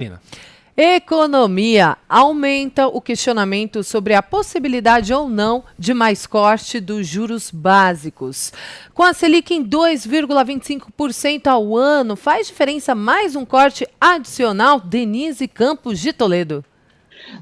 Pena. Economia aumenta o questionamento sobre a possibilidade ou não de mais corte dos juros básicos. Com a Selic em 2,25% ao ano, faz diferença mais um corte adicional? Denise Campos de Toledo.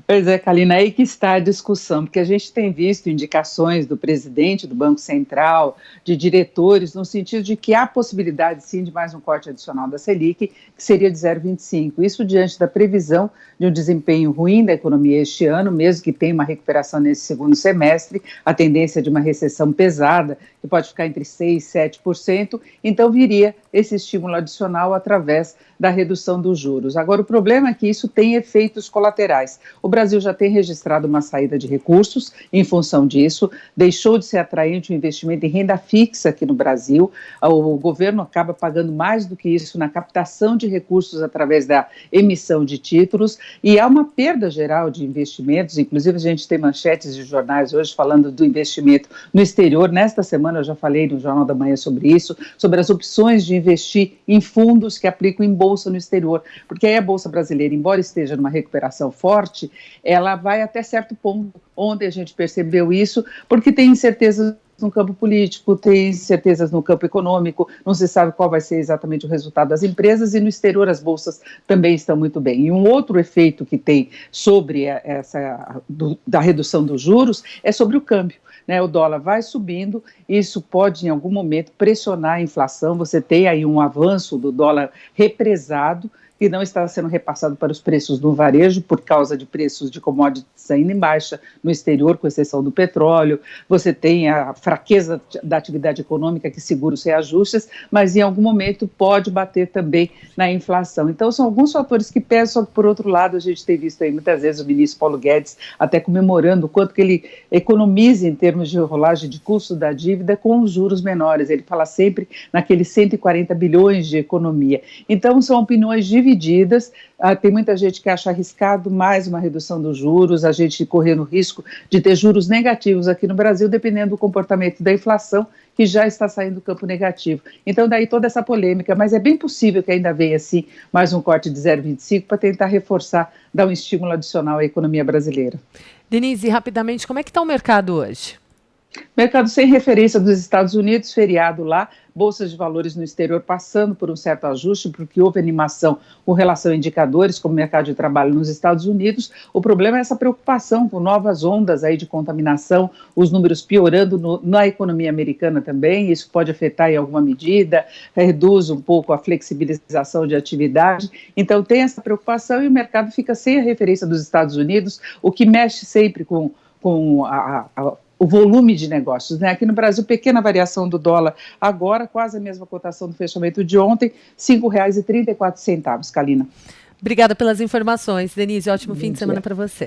Pois é, Kalina, aí que está a discussão, porque a gente tem visto indicações do presidente do Banco Central, de diretores, no sentido de que há possibilidade, sim, de mais um corte adicional da Selic, que seria de 0,25. Isso diante da previsão de um desempenho ruim da economia este ano, mesmo que tenha uma recuperação nesse segundo semestre, a tendência de uma recessão pesada, que pode ficar entre 6% e 7%, então viria esse estímulo adicional através da redução dos juros. Agora, o problema é que isso tem efeitos colaterais. O Brasil já tem registrado uma saída de recursos em função disso, deixou de ser atraente o investimento em renda fixa aqui no Brasil, o governo acaba pagando mais do que isso na captação de recursos através da emissão de títulos, e há uma perda geral de investimentos, inclusive a gente tem manchetes de jornais hoje falando do investimento no exterior. Nesta semana eu já falei no Jornal da Manhã sobre isso, sobre as opções de investir em fundos que aplicam em bolsa no exterior, porque aí a bolsa brasileira, embora esteja numa recuperação forte, ela vai até certo ponto. Onde a gente percebeu isso, porque tem incertezas no campo político, tem incertezas no campo econômico, não se sabe qual vai ser exatamente o resultado das empresas, e no exterior as bolsas também estão muito bem. E um outro efeito que tem sobre da redução dos juros é sobre o câmbio. O dólar vai subindo, isso pode em algum momento pressionar a inflação, você tem aí um avanço do dólar represado, que não está sendo repassado para os preços do varejo por causa de preços de commodities ainda em baixa no exterior, com exceção do petróleo. Você tem a fraqueza da atividade econômica que segura os reajustes, mas em algum momento pode bater também na inflação. Então são alguns fatores que pesam, só que por outro lado a gente tem visto aí muitas vezes o ministro Paulo Guedes até comemorando o quanto que ele economiza em termos de rolagem de custo da dívida com os juros menores. Ele fala sempre naqueles 140 bilhões de economia. Então são opiniões divididas. Tem muita gente que acha arriscado mais uma redução dos juros, a gente correndo o risco de ter juros negativos aqui no Brasil, dependendo do comportamento da inflação, que já está saindo do campo negativo. Então, daí toda essa polêmica, mas é bem possível que ainda venha, assim, mais um corte de 0,25 para tentar reforçar, dar um estímulo adicional à economia brasileira. Denise, rapidamente, como é que está o mercado hoje? Mercado sem referência dos Estados Unidos, feriado lá, bolsas de valores no exterior passando por um certo ajuste, porque houve animação com relação a indicadores, como o mercado de trabalho nos Estados Unidos. O problema é essa preocupação com novas ondas aí de contaminação, os números piorando na economia americana também, isso pode afetar em alguma medida, reduz um pouco a flexibilização de atividade. Então tem essa preocupação e o mercado fica sem a referência dos Estados Unidos, o que mexe sempre com o volume de negócios. Aqui no Brasil, pequena variação do dólar, agora quase a mesma cotação do fechamento de ontem, R$ 5,34, Kalina. Obrigada pelas informações, Denise. Ótimo fim de semana para você.